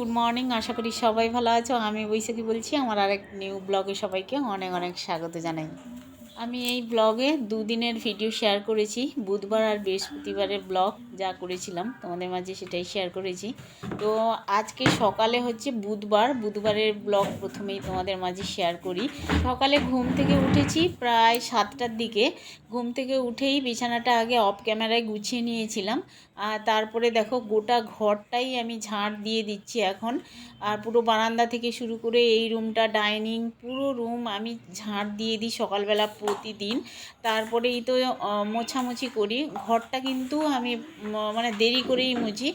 Good morning, আশা করি সবাই ভালো আছো। আমি বৈশাখী বলছি। আমার আরেক নিউ ব্লগে সবাইকে অনেক অনেক স্বাগত জানাই। আমি এই ব্লগে দুদিনের ভিডিও শেয়ার করেছি, বুধবার আর বৃহস্পতিবারের ব্লগ যা করেছিলাম তোমাদের মাঝে সেটাই শেয়ার করেছি। তো আজকে সকালে হচ্ছে বুধবারের ব্লগ প্রথমেই তোমাদের মাঝে শেয়ার করি। সকালে ঘুম থেকে উঠেছি প্রায় 7টার দিকে। ঘুম থেকে উঠেই বিছানাটা আগে অফ ক্যামেরায় গুছিয়ে নিয়েছিলাম, আর তারপরে দেখো গোটা ঘরটাই আমি ঝাঁট দিয়ে দিচ্ছি এখন। আর পুরো বারান্দা থেকে শুরু করে এই রুমটা, ডাইনিং, পুরো রুম আমি ঝাঁট দিয়ে দিই সকালবেলা প্রতিদিন। তারপরেই তো মোছামুছি করি। ঘরটা কিন্তু আমি মানে দেরি করেই মুছি।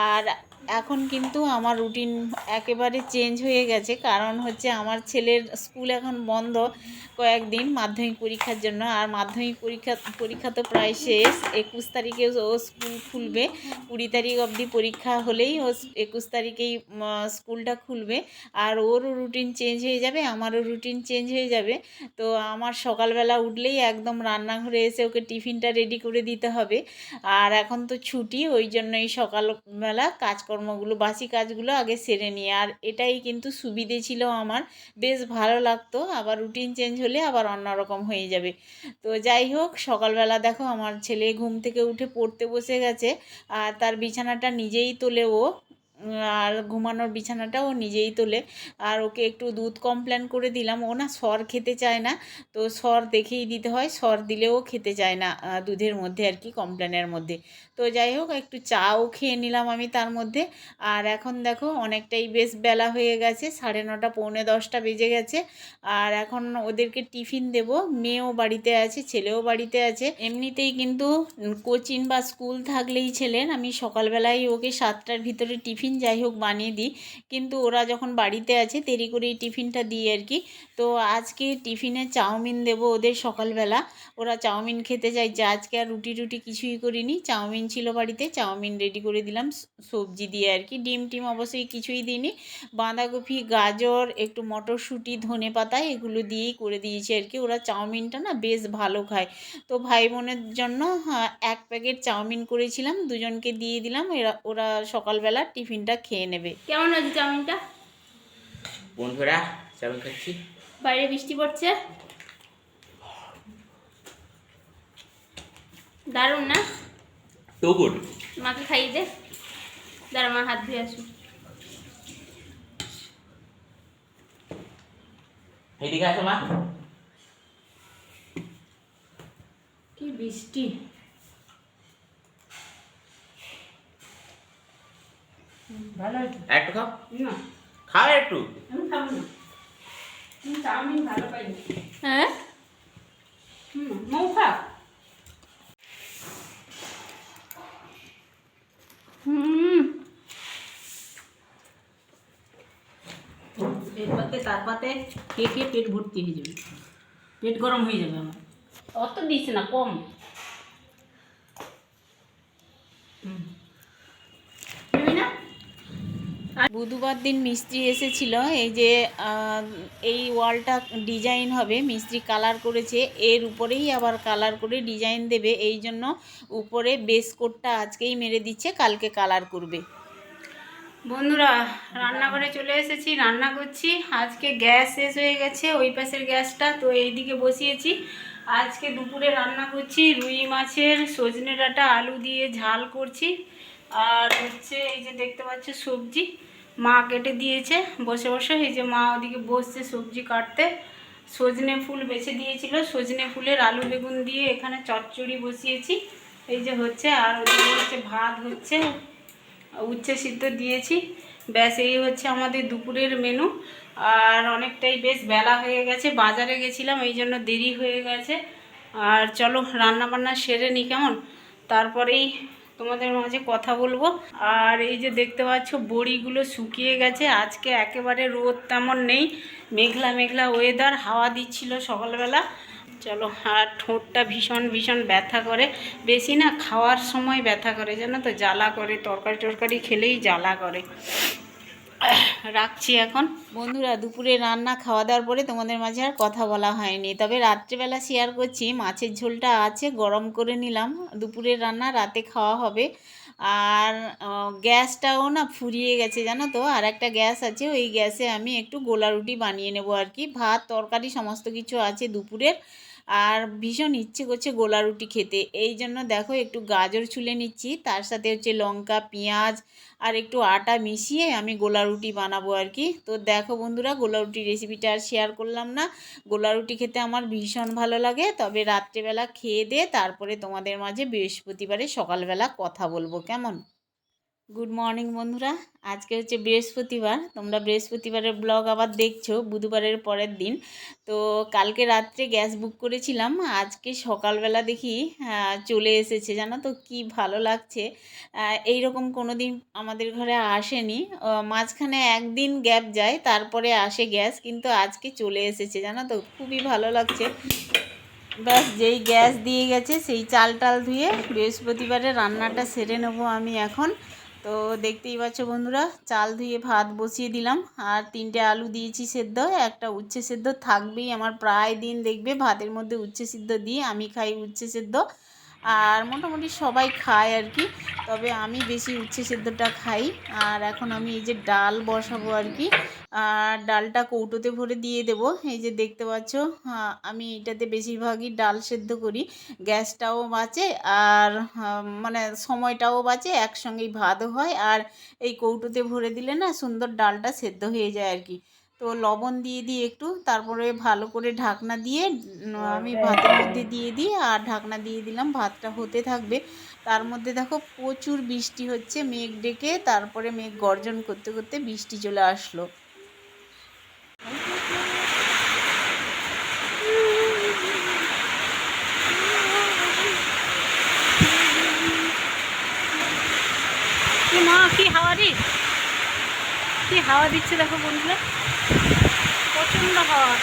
আর এখন কিন্তু আমার রুটিন একেবারে চেঞ্জ হয়ে গেছে, কারণ হচ্ছে আমার ছেলের স্কুল এখন বন্ধ কয়েকদিন মাধ্যমিক পরীক্ষার জন্য। আর মাধ্যমিক পরীক্ষা তো প্রায় শেষ। 21 তারিখে ও স্কুল খুলবে, 20 তারিখ অবধি পরীক্ষা হলেই ও 21 তারিখেই স্কুলটা খুলবে। আর ওরও রুটিন চেঞ্জ হয়ে যাবে, আমারও রুটিন চেঞ্জ হয়ে যাবে। তো আমার সকালবেলা উঠলেই একদম রান্নাঘরে এসে ওকে টিফিনটা রেডি করে দিতে হবে। আর এখন তো ছুটি, ওই জন্যই সকালবেলা কাজকর্মগুলো, বাসি কাজগুলো আগে সেরে নিই। আর এটাই কিন্তু সুবিধে ছিল আমার, বেশ ভালো লাগতো। আবার রুটিন চেঞ্জ হলে আবার অন্যরকম হয়ে যাবে। তো যাই হোক, সকালবেলা দেখো আমার ছেলে ঘুম থেকে উঠে পড়তে বসে গেছে। আর তার বিছানাটা নিজেই তোলে ও, আর ঘুমানোর বিছানাটাও নিজেই তোলে। আর ওকে একটু দুধ কমপ্লেন করে দিলাম। ও না সর খেতে চায় না, তো সর দেখেই দিতে হয়, সর দিলেও খেতে চায় না দুধের মধ্যে আর কি, কমপ্লেনের মধ্যে। তো যাই হোক, একটু চাও খেয়ে নিলাম আমি তার মধ্যে। আর এখন দেখো অনেকটাই বেশ বেলা হয়ে গেছে, 9:30 পৌনে 10টা বেজে গেছে। আর এখন ওদেরকে টিফিন দেব। মেয়েও বাড়িতে আছে, ছেলেও বাড়িতে আছে। এমনিতেই কিন্তু কোচিং বা স্কুল থাকলেই ছেলের আমি সকালবেলায় ওকে 7টার ভিতরে টিফিন যাই হোক বানিয়ে দিই, কিন্তু ওরা যখন বাড়িতে আছে দেরি করেই টিফিনটা দিই আর কি। তো আজকে টিফিনে চাউমিন দেব ওদের সকালবেলা। ওরা চাউমিন খেতে চাইছে আজকে। আর রুটি কিছুই করিনি, চাউমিন ছিল বাড়িতে, চাউমিন রেডি করে দিলাম সবজি দিয়ে আর কি। ডিম টিম অবশ্যই কিছুই দিইনি, বাঁধাকপি, গাজর, একটু মটরশুঁটি, ধনেপাতা এগুলো দিয়েই করে দিয়েছি আর কি। ওরা চাউমিনটা না বেশ ভালো খায়। তো ভাই বোনের জন্য 1 প্যাকেট চাউমিন করেছিলাম, দুজনকে দিয়ে দিলাম। ওরা সকালবেলা টিফিনটা খেয়ে নেবে। কেমন আছে চাউমিনটা? বন্ধুরা, চাউমিন খাচ্ছি। বাইরে বৃষ্টি পড়ছে, দারুণ না? তো গুড। মাকে খাইয়ে দে, দাঁড়া মা হাত ধুয়ে আসুন। এদিকে আসো মা। কি বৃষ্টি! ভালো আছে? একটু খাও, না খাও একটু। আমি খাবো না, আমি চাউমিন ভালো পাই না। হ্যাঁ, মৌ খা। এর পাতে তার পাতে খেয়ে খেয়ে পেট ভর্তি হয়ে যাবে, পেট গরম হয়ে যাবে আমার। অত দিস না, কম। না, বুধবার দিন মিস্ত্রি এসেছিল। এই যে এই ওয়ালটা ডিজাইন হবে, মিস্ত্রি কালার করেছে, এর উপরেই আবার কালার করে ডিজাইন দেবে। এই জন্য উপরে বেস কোটটা আজকেই মেরে দিচ্ছে, কালকে কালার করবে। বন্ধুরা, রান্নাঘরে চলে এসেছি, রান্না করছি। আজকে গ্যাস শেষ হয়ে গেছে, ওই পাশের গ্যাসটা তো এইদিকে বসিয়েছি। আজকে দুপুরে রান্না করছি রুই মাছের সজনে ডাঁটা আলু দিয়ে ঝাল করছি। আর হচ্ছে এই যে দেখতে পাচ্ছ সবজি মা কেটে দিয়েছে বসে বসে। এই যে মা ওদিকে বসছে সবজি কাটতে। সজনে ফুল বেছে দিয়েছিল, সজনে ফুলের আলু বেগুন দিয়ে এখানে চচ্চড়ি বসিয়েছি, এই যে হচ্ছে। আর ওদিকে হচ্ছে ভাত হচ্ছে, উচ্ছে সিদ্ধ দিয়েছি। ব্যাস এই হচ্ছে আমাদের দুপুরের মেনু। আর অনেকটাই বেশ বেলা হয়ে গেছে, বাজারে গেছিলাম এই জন্য দেরি হয়ে গেছে। আর চলো রান্না বান্না সেরে নিই কেমন, তারপরেই তোমাদের মাঝে কথা বলবো। আর এই যে দেখতে পাচ্ছ বড়িগুলো শুকিয়ে গেছে। আজকে একেবারে রোদ তেমন নেই, মেঘলা মেঘলা ওয়েদার, হাওয়া দিচ্ছিল সকালবেলা। চলো। আর ঠোঁটটা ভীষণ ভীষণ ব্যথা করে, বেশি না খাওয়ার সময় ব্যথা করে জানো তো, জ্বালা করে, তরকারি টরকারি খেলেই জ্বালা করে। রাখছি এখন। বন্ধুরা, দুপুরে রান্না খাওয়া দাওয়ার পরে তোমাদের মাঝে আর কথা বলা হয়নি, তবে রাত্রেবেলা শেয়ার করছি। মাছের ঝোলটা আছে, গরম করে নিলাম। দুপুরের রান্না রাতে খাওয়া হবে। আর গ্যাসটাও না ফুরিয়ে গেছে জানো তো। আর একটা গ্যাস আছে, ওই গ্যাসে আমি একটু গোলা রুটি বানিয়ে নেবো আর কি। ভাত তরকারি সমস্ত কিছু আছে দুপুরের, আর ভীষণ ইচ্ছে করছে গোলা রুটি খেতে। এই জন্য দেখো একটু গাজর ছুলে নিচ্ছি, তার সাথে হচ্ছে লঙ্কা পেঁয়াজ আর একটু আটা মিশিয়ে আমি গোলা রুটি বানাবো আর কি। তো দেখো বন্ধুরা, গোলা রুটি রেসিপিটা আর শেয়ার করলাম না। গোলা রুটি খেতে আমার ভীষণ ভালো লাগে, তবে রাত্রেবেলা খেয়ে দিয়ে তারপরে তোমাদের মাঝে বৃহস্পতিবারে সকালবেলা কথা বলবো, কেমন? গুড মর্নিং বন্ধুরা, আজকে হচ্ছে বৃহস্পতিবার। তোমরা বৃহস্পতিবারের ব্লগ আবার দেখছো বুধবারের পরের দিন। তো কালকে রাত্রে গ্যাস বুক করেছিলাম, আজকে সকালবেলা দেখি চলে এসেছে জানো তো। কি ভালো লাগছে, এই রকম কোনো দিন আমাদের ঘরে আসেনি। মাঝখানে একদিন গ্যাপ যায়, তারপরে আসে গ্যাস, কিন্তু আজকে চলে এসেছে জানো তো, খুবই ভালো লাগছে। ব্যাস, যেই গ্যাস দিয়ে গেছে সেই চাল টাল ধুয়ে বৃহস্পতিবারে রান্নাটা সেরে নেবো আমি এখন। তো দেখতেই পাচ্ছ বন্ধুরা, চাল ধুয়ে ভাত বসিয়ে দিলাম, আর 3টে আলু দিয়েছি সেদ্ধ, একটা উচ্ছে সেদ্ধ থাকবেই আমার প্রায় দিন, দেখবে ভাতের মধ্যে উচ্ছে সিদ্ধ দিয়ে। আমি খাই উচ্ছে সেদ্ধ, আর মোটামুটি সবাই খায় আর কি, তবে আমি বেশি উচ্ছে সেদ্ধটা খাই। আর এখন আমি এই যে ডাল বসাবো আর কি, আর ডালটা কৌটোতে ভরে দিয়ে দেব। এই যে দেখতে পাচ্ছ, আমি এটাতে বেশিরভাগই ডাল সেদ্ধ করি, গ্যাসটাও বাঁচে আর মানে সময়টাও বাঁচে, একসঙ্গেই ভাতও হয়, আর এই কৌটোতে ভরে দিলে না সুন্দর ডালটা সেদ্ধ হয়ে যায় আর কি। তো লবণ দিয়ে দিই একটু, তারপরে ভালো করে ঢাকনা দিয়ে আমি ভাতের মধ্যে দিয়ে দিই, আর ঢাকনা দিয়ে দিলাম, ভাতটা হতে থাকবে। তার মধ্যে দেখো প্রচুর বৃষ্টি হচ্ছে, মেঘ ডেকে তারপরে মেঘ গর্জন করতে করতে বৃষ্টি চলে আসলো। কি মা, কি হাওয়া কি হাওয়া দিচ্ছে দেখো বন্ধুরা, প্রচণ্ড হাওয়া।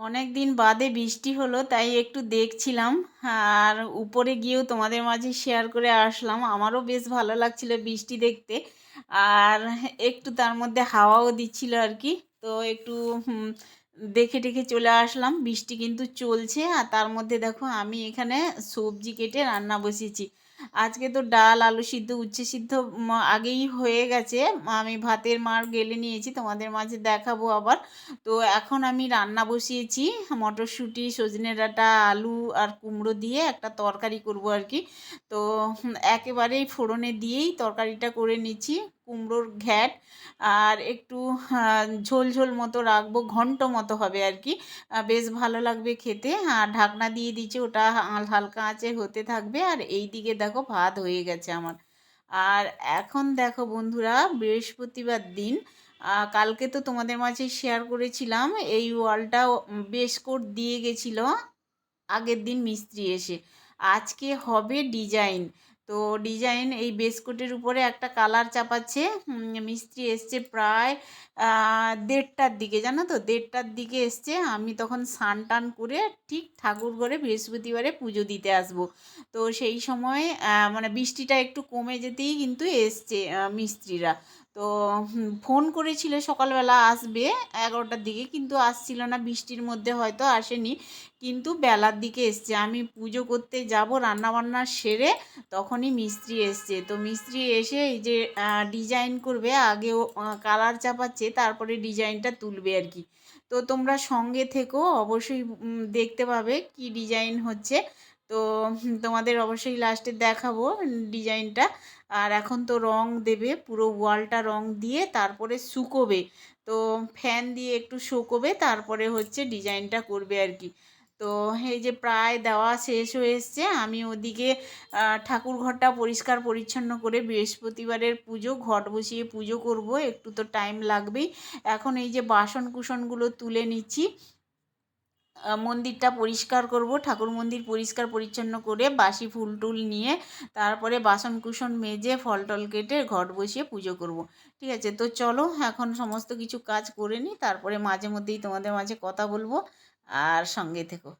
অনেক দিন বাদে বৃষ্টি হলো, তাই একটু দেখছিলাম, আর উপরে গিয়েও তোমাদের মাঝে শেয়ার করে আসলাম। আমারও বেশ ভালো লাগছিল বৃষ্টি দেখতে, আর একটু তার মধ্যে হাওয়াও দিচ্ছিল আর কি। তো একটু দেখে টেখে চলে আসলাম। বৃষ্টি কিন্তু চলছে, আর তার মধ্যে দেখো আমি এখানে সবজি কেটে রান্না বসিয়েছি। আজকে তো ডাল আলু সিদ্ধ উচ্ছে সিদ্ধ আগেই হয়ে গেছে, আমি ভাতের মার গেলে নিয়েছি, তোমাদের মাঝে দেখাবো আবার। তো এখন আমি রান্না বসিয়েছি, মটরশুঁটি সজনে ডাঁটা আলু আর কুমড়ো দিয়ে একটা তরকারি করব আর কি। তো একেবারেই ফোড়নে দিয়েই তরকারিটা করে নিচ্ছি, কুমড়োর ঘ্যাট, আর একটু ঝোল ঝোল মতো রাখবো, ঘন্ট মতো হবে আর কি, বেশ ভালো লাগবে খেতে। আর ঢাকনা দিয়ে দিচ্ছি, ওটা হালকা আঁচে হতে থাকবে। আর এই দিকে দেখো ভাত হয়ে গেছে আমার। আর এখন দেখো বন্ধুরা, বৃহস্পতিবার দিন, কালকে তো তোমাদের মাঝে শেয়ার করেছিলাম এই ওয়ালটা বেশ কোট দিয়ে গেছিলো আগের দিন মিস্ত্রি এসে। আজকে হবে ডিজাইন। তো ডিজাইন এই বেসকোটের উপরে একটা কালার চাপাচ্ছে, মিস্ত্রি এসছে প্রায় 1:30টার দিকে, জানো তো 1:30টার দিকে এসছে। আমি তখন স্নান টান করে ঠিক ঠাকুর ঘরে বৃহস্পতিবারে পুজো দিতে আসব। তো সেই সময় মানে বৃষ্টিটা একটু কমে যেতেই কিন্তু এসছে মিস্ত্রিরা। তো ফোন করেছিল সকালবেলা আসবে 11টার দিকে, কিন্তু আসছিল না, বৃষ্টির মধ্যে হয়তো আসেনি, কিন্তু বেলার দিকে এসছে। আমি পুজো করতে যাব রান্নাবান্না সেরে, তখনই মিস্ত্রি এসছে। তো মিস্ত্রি এসে এই যে ডিজাইন করবে, আগেও কালার চাপাচ্ছে, তারপরে ডিজাইনটা তুলবে আর কি। তো তোমরা সঙ্গে থেকো, অবশ্যই দেখতে পাবে কি ডিজাইন হচ্ছে। তো তোমাদের অবশ্যই লাস্টে দেখাবো ডিজাইনটা। আর এখন তো রং দেবে, পুরো ওয়ালটা রং দিয়ে তারপরে শুকোবে। তো ফ্যান দিয়ে একটু শুকোবে, তারপরে হচ্ছে ডিজাইনটা করবে আর কি। তো এই যে প্রায় দেওয়া শেষ হয়ে এসছে। আমি ওদিকে ঠাকুর ঘরটা পরিষ্কার পরিচ্ছন্ন করে বৃহস্পতিবারের পুজো, ঘট বসিয়ে পুজো করব, একটু তো টাইম লাগবেই। এখন এই যে বাসন কুসনগুলো তুলে নিচ্ছি, মন্দিরটা পরিষ্কার করব, ঠাকুর মন্দির পরিষ্কার পরিচ্ছন্ন করে বাসি ফুল টুল নিয়ে তারপরে বাসন কুসন মেজে ফল টল কেটে ঘট বসিয়ে পুজো করব। ঠিক আছে, তো চলো এখন সমস্ত কিছু কাজ করে নিই, তারপরে মাঝে মধ্যেই তোমাদের মাঝে কথা বলবো, আর সঙ্গে থেকো।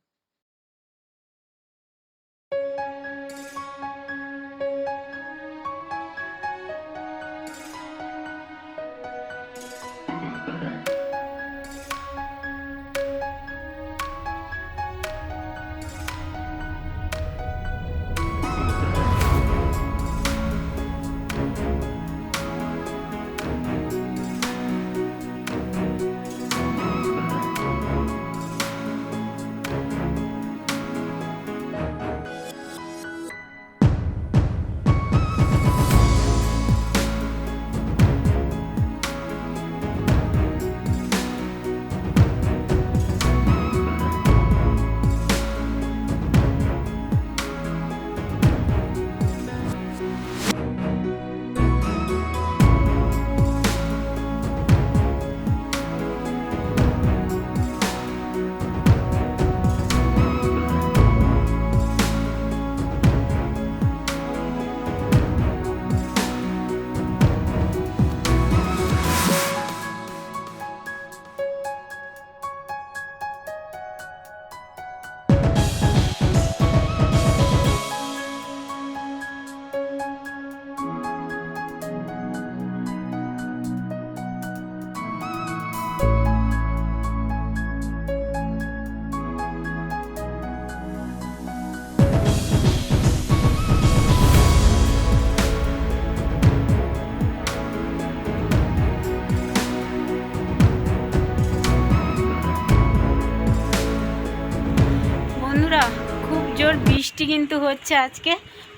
বন্ধুরা, খুব জোর বৃষ্টি কিন্তু হচ্ছে আজকে,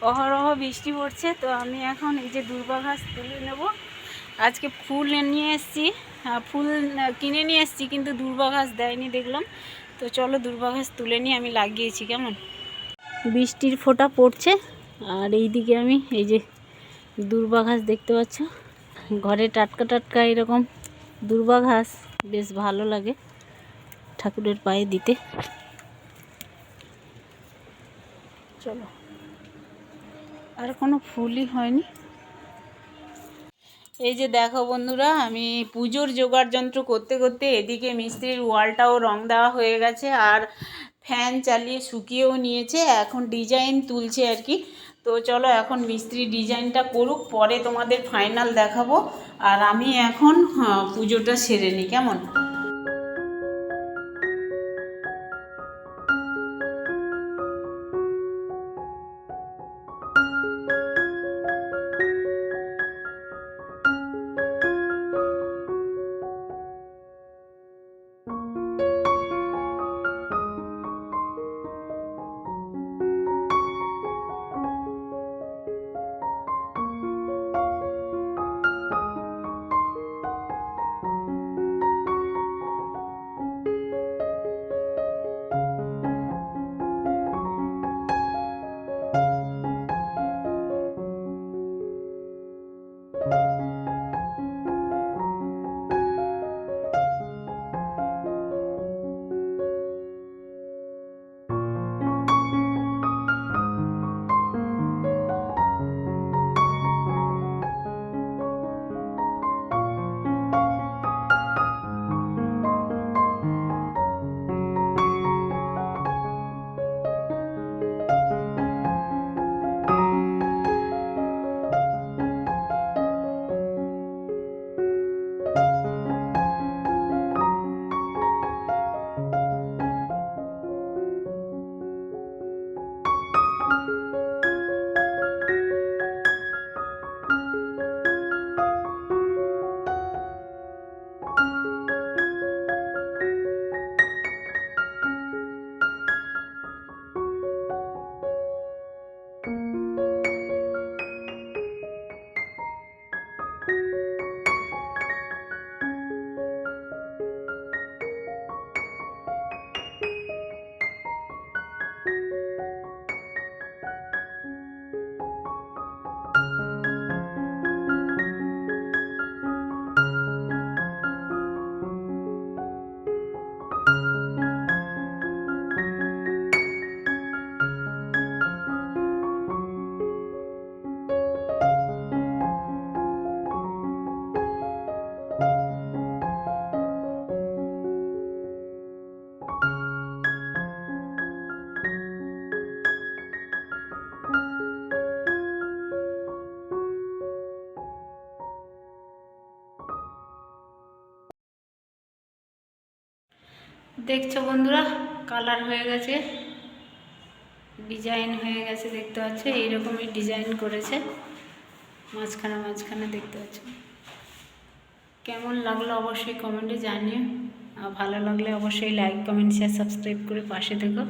অহরহ বৃষ্টি পড়ছে। তো আমি এখন এই যে দূর্বা ঘাস তুলে নেব। আজকে ফুল নিয়ে এসেছি, ফুল কিনে নিয়ে এসেছি, কিন্তু দূর্বা ঘাস দেয়নি দেখলাম। তো চলো দূর্বা ঘাস তুলে নিয়ে আমি লাগিয়েছি। কেমন বৃষ্টির ফোঁটা পড়ছে, আর এই দিকে আমি এই যে দূর্বা ঘাস দেখতে পাচ্ছ, ঘরে টাটকা টাটকা এরকম দূর্বা ঘাস বেশ ভালো লাগে ঠাকুরের পায়ে দিতে। চলো, আর কোনো ফুলই হয়নি। এই যে দেখো বন্ধুরা, আমি পুজোর জোগাড় যন্ত্র করতে করতে এদিকে মিস্ত্রির ওয়ালটাও রং দেওয়া হয়ে গেছে, আর ফ্যান চালিয়ে শুকিয়েও নিয়েছে, এখন ডিজাইন তুলছে আর কি। তো চলো এখন মিস্ত্রি ডিজাইনটা করুক, পরে তোমাদের ফাইনাল দেখাবো। আর আমি এখন পুজোটা সেরে নিই। কেমন? দেখছো বন্ধুরা, কালার হয়ে গেছে, ডিজাইন হয়ে গেছে, দেখতে পাচ্ছ এইরকমই ডিজাইন করেছে মাঝখানে মাঝখানে, দেখতে পাচ্ছ। কেমন লাগলো অবশ্যই কমেন্টে জানিও, আর ভালো লাগলে অবশ্যই লাইক কমেন্ট শেয়ার সাবস্ক্রাইব করে পাশে থেকো।